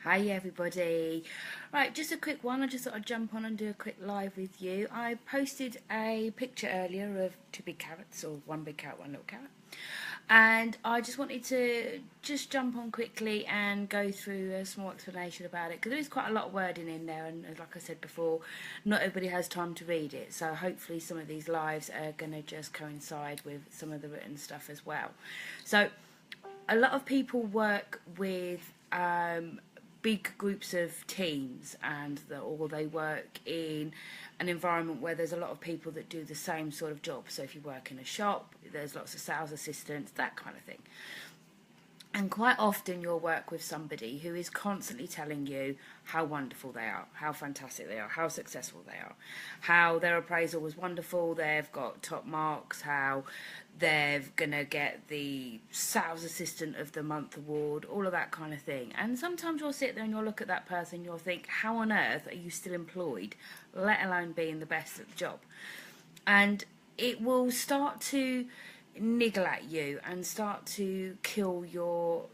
Hi everybody. Right, just a quick one. I just thought I'd jump on and do a quick live with you. I posted a picture earlier of two big carrots, or one big carrot, one little carrot. And I just wanted to just jump on quickly and go through a small explanation about it, because there is quite a lot of wording in there, and like I said before, not everybody has time to read it. So hopefully some of these lives are going to just coincide with some of the written stuff as well. So a lot of people work with big groups of teams, or they work in an environment where there's a lot of people that do the same sort of job. So if you work in a shop, there's lots of sales assistants, that kind of thing. And quite often you'll work with somebody who is constantly telling you how wonderful they are, how fantastic they are, how successful they are, how their appraisal was wonderful, they've got top marks, how they're going to get the sales assistant of the month award, all of that kind of thing. And sometimes you'll sit there and you'll look at that person and you'll think, how on earth are you still employed, let alone being the best at the job? And it will start to niggle at you and start to kill your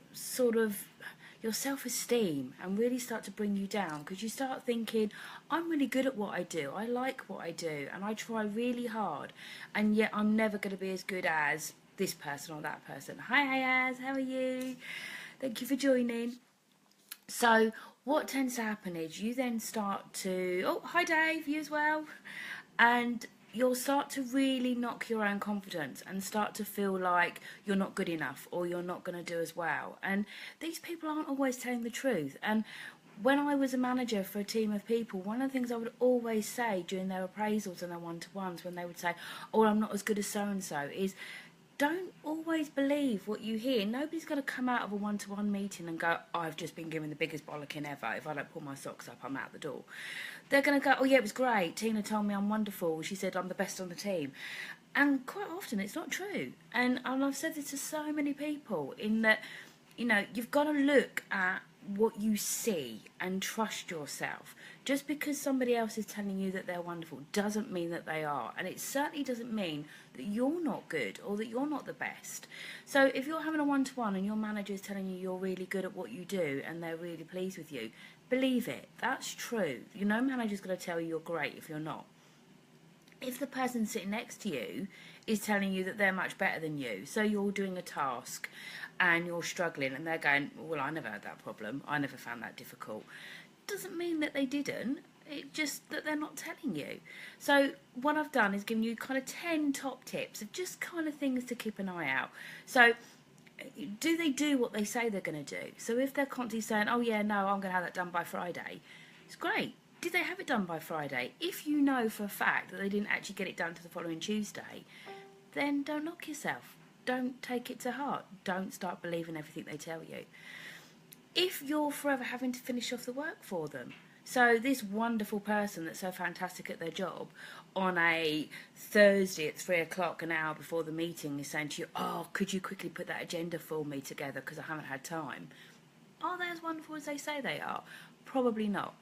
your self-esteem and really start to bring you down, because you start thinking, I'm really good at what I do, I like what I do, and I try really hard, and yet I'm never going to be as good as this person or that person. Hi Ayaz, how are you? Thank you for joining. So what tends to happen is you then start to, oh hi Dave, you as well, and you'll start to really knock your own confidence and start to feel like you're not good enough or you're not going to do as well. And these people aren't always telling the truth. And when I was a manager for a team of people, one of the things I would always say during their appraisals and their one-to-ones, when they would say, oh, I'm not as good as so-and-so, is don't always believe what you hear. Nobody's going to come out of a one-to-one meeting and go, I've just been given the biggest bollocking ever. If I don't pull my socks up, I'm out the door. They're going to go, oh yeah, it was great. Tina told me I'm wonderful. She said I'm the best on the team. And quite often it's not true. And I've said this to so many people, in that, you've got to look at what you see and trust yourself. Just because somebody else is telling you that they're wonderful doesn't mean that they are, and it certainly doesn't mean that you're not good or that you're not the best. So if you're having a one-to-one and your manager is telling you you're really good at what you do and they're really pleased with you, believe it. That's true. No manager's going to tell you you're great if you're not. If the person sitting next to you is telling you that they're much better than you, so you're doing a task and you're struggling and they're going, well, I never had that problem, I never found that difficult, doesn't mean that they didn't, it's just that they're not telling you. So what I've done is given you kind of 10 top tips of just kind of things to keep an eye out. So do they do what they say they're going to do? So if they're constantly saying, oh yeah, no, I'm going to have that done by Friday, it's great. Did they have it done by Friday? If you know for a fact that they didn't actually get it done to the following Tuesday, then don't knock yourself. Don't take it to heart. Don't start believing everything they tell you. If you're forever having to finish off the work for them, so this wonderful person that's so fantastic at their job, on a Thursday at 3 o'clock, an hour before the meeting, is saying to you, oh, could you quickly put that agenda for me together because I haven't had time? Are they as wonderful as they say they are? Probably not.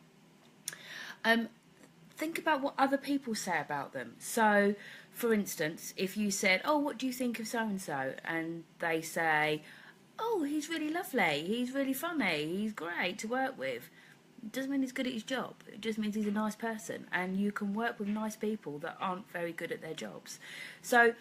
Think about what other people say about them. So, for instance, if you said, oh, what do you think of so-and-so? And they say, oh, he's really lovely, he's really funny, he's great to work with. It doesn't mean he's good at his job. It just means he's a nice person. And you can work with nice people that aren't very good at their jobs. So,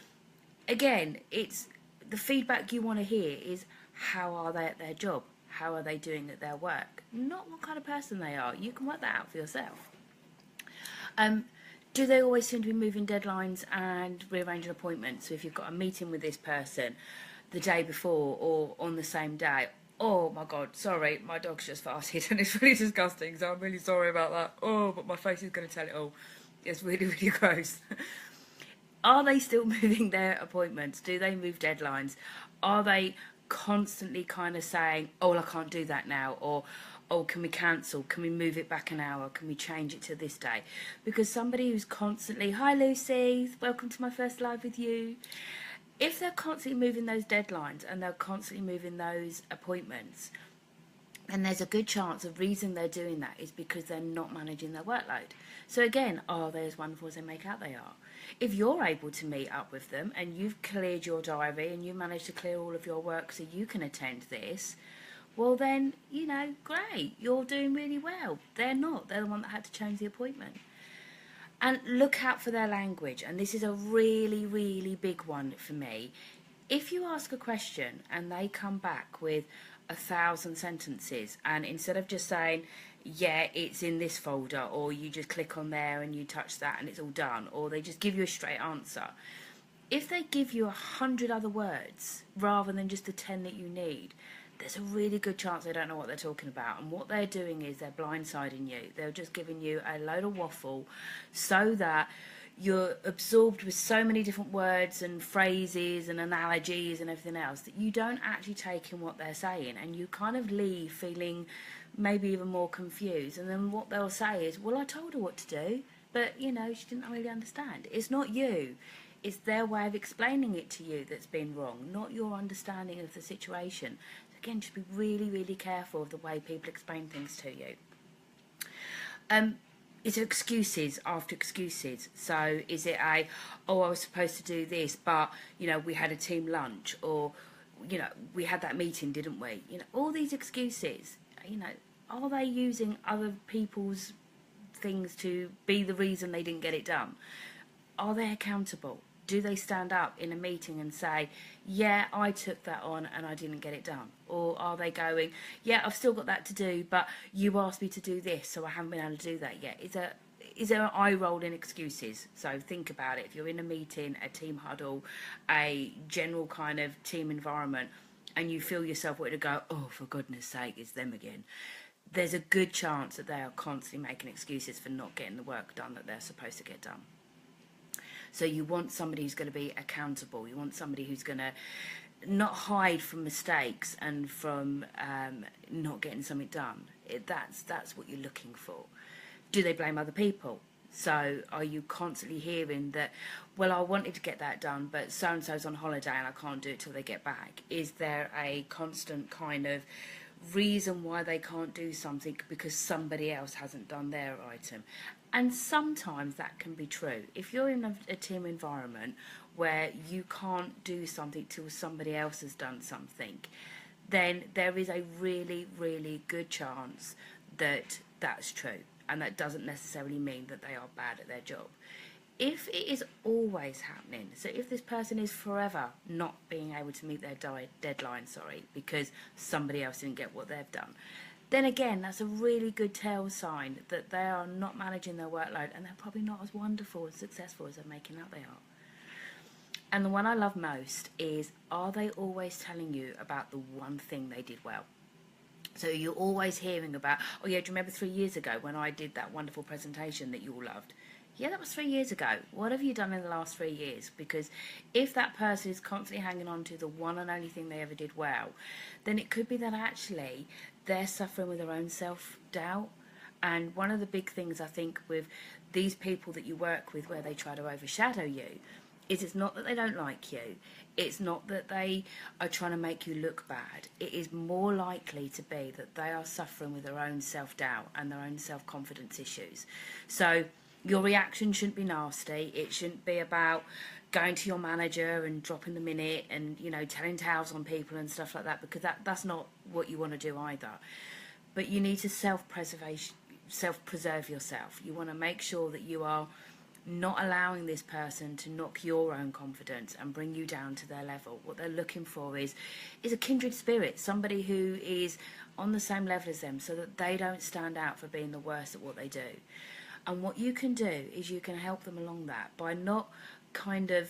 again, it's the feedback you want to hear is, how are they at their job? How are they doing at their work? Not what kind of person they are. You can work that out for yourself. Do they always seem to be moving deadlines and rearranging appointments? So if you've got a meeting with this person the day before or on the same day, oh my god, sorry, my dog's just farted and it's really disgusting, so I'm really sorry about that. Oh, but my face is going to tell it all. It's really, really gross. Are they still moving their appointments? Do they move deadlines? Are they constantly kind of saying, oh, well, I can't do that now, or oh, can we cancel? Can we move it back an hour? Can we change it to this day? Because somebody who's constantly, hi Lucy, welcome to my first live with you. If they're constantly moving those deadlines and they're constantly moving those appointments, and there's a good chance the reason they're doing that is because they're not managing their workload. So again, are they as wonderful as they make out they are? If you're able to meet up with them and you've cleared your diary and you managed to clear all of your work so you can attend this, well then, you know, great, you're doing really well. They're not. They're the one that had to change the appointment. And look out for their language. And this is a really, really big one for me. If you ask a question and they come back with 1,000 sentences, and instead of just saying, yeah, it's in this folder, or you just click on there and you touch that and it's all done, or they just give you a straight answer, if they give you 100 other words rather than just the 10 that you need, there's a really good chance they don't know what they're talking about. And what they're doing is they're blindsiding you. They're just giving you a load of waffle so that you're absorbed with so many different words and phrases and analogies and everything else that you don't actually take in what they're saying, and you kind of leave feeling maybe even more confused. And then what they'll say is, well, I told her what to do, but you know, she didn't really understand. It's not you, it's their way of explaining it to you that's been wrong, not your understanding of the situation. So again, just be really, really careful of the way people explain things to you. It's excuses after excuses. So is it a, oh, I was supposed to do this, but, you know, we had a team lunch, or, you know, we had that meeting, didn't we? You know, all these excuses, you know, are they using other people's things to be the reason they didn't get it done? Are they accountable? Do they stand up in a meeting and say, yeah, I took that on and I didn't get it done? Or are they going, yeah, I've still got that to do, but you asked me to do this, so I haven't been able to do that yet? Is there an eye roll in excuses? So think about it. If you're in a meeting, a team huddle, a general kind of team environment, and you feel yourself wanting to go, oh, for goodness sake, it's them again, there's a good chance that they are constantly making excuses for not getting the work done that they're supposed to get done. So you want somebody who's going to be accountable. You want somebody who's going to not hide from mistakes and from not getting something done. That's what you're looking for. Do they blame other people? So are you constantly hearing that, well, I wanted to get that done, but so-and-so's on holiday and I can't do it till they get back? Is there a constant kind of reason why they can't do something because somebody else hasn't done their item? And sometimes that can be true. If you're in a team environment where you can't do something till somebody else has done something, then there is a really, really good chance that that's true. And that doesn't necessarily mean that they are bad at their job. If it is always happening, so if this person is forever not being able to meet their deadline, because somebody else didn't get what they've done, then again, that's a really good tell sign that they are not managing their workload, and they're probably not as wonderful and successful as they're making out they are. And the one I love most is, are they always telling you about the one thing they did well? So you're always hearing about, oh yeah, do you remember 3 years ago when I did that wonderful presentation that you all loved? Yeah, that was 3 years ago. What have you done in the last 3 years? Because if that person is constantly hanging on to the one and only thing they ever did well, then it could be that actually they're suffering with their own self-doubt. And one of the big things I think with these people that you work with where they try to overshadow you is, it's not that they don't like you, it's not that they are trying to make you look bad. It is more likely to be that they are suffering with their own self-doubt and their own self-confidence issues. So your reaction shouldn't be nasty. It shouldn't be about going to your manager and dropping the minute and, you know, telling tales on people and stuff like that, because that's not what you want to do either. But you need to self-preserve yourself. You want to make sure that you are not allowing this person to knock your own confidence and bring you down to their level. What they're looking for is a kindred spirit, somebody who is on the same level as them, so that they don't stand out for being the worst at what they do. And what you can do is you can help them along that by not kind of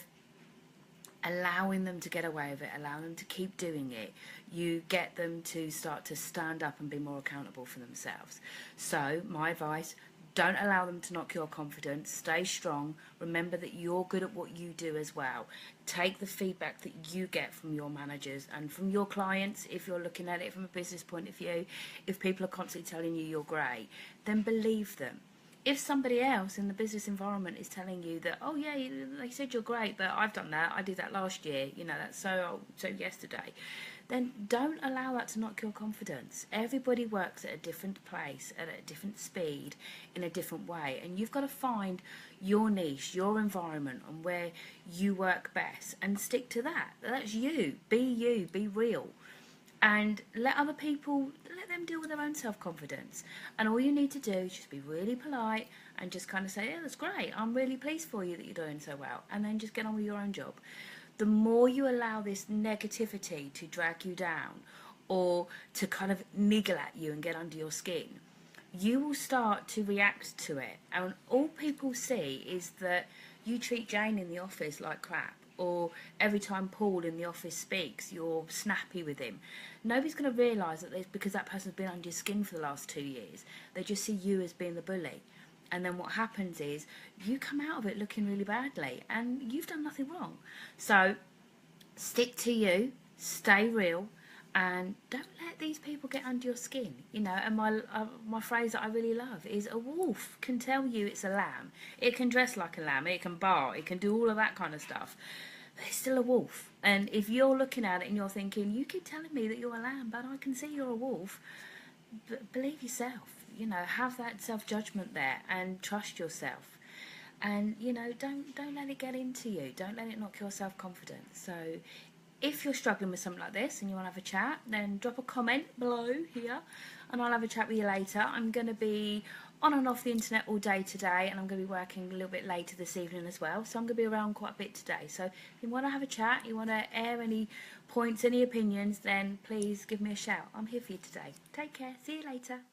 allowing them to get away with it, allowing them to keep doing it. You get them to start to stand up and be more accountable for themselves. So my advice, don't allow them to knock your confidence. Stay strong. Remember that you're good at what you do as well. Take the feedback that you get from your managers and from your clients. If you're looking at it from a business point of view, if people are constantly telling you you're great, then believe them. If somebody else in the business environment is telling you that, oh yeah, they said you're great, but I've done that, I did that last year, you know, that's so yesterday, then don't allow that to knock your confidence. Everybody works at a different place, at a different speed, in a different way, and you've got to find your niche, your environment, and where you work best, and stick to that. That's you. Be real. and let other people, let them deal with their own self-confidence. And all you need to do is just be really polite and just kind of say, yeah, that's great, I'm really pleased for you that you're doing so well, and then just get on with your own job. The more you allow this negativity to drag you down or to kind of niggle at you and get under your skin, you will start to react to it. And all people see is that you treat Jane in the office like crap, or every time Paul in the office speaks, you're snappy with him. Nobody's going to realise that it's because that person's been under your skin for the last 2 years. They just see you as being the bully. And then what happens is you come out of it looking really badly, and you've done nothing wrong. So stick to you, stay real, and don't let these people get under your skin. You know, and my phrase that I really love is, a wolf can tell you it's a lamb. It can dress like a lamb, it can bark, it can do all of that kind of stuff, but it's still a wolf. And if you're looking at it and you're thinking, you keep telling me that you're a lamb, but I can see you're a wolf, believe yourself. You know, have that self-judgment there and trust yourself. And, you know, don't let it get into you. Don't let it knock your self-confidence. So if you're struggling with something like this and you want to have a chat, then drop a comment below here and I'll have a chat with you later. I'm going to be on and off the internet all day today, and I'm going to be working a little bit later this evening as well. So I'm going to be around quite a bit today. So if you want to have a chat, you want to air any points, any opinions, then please give me a shout. I'm here for you today. Take care. See you later.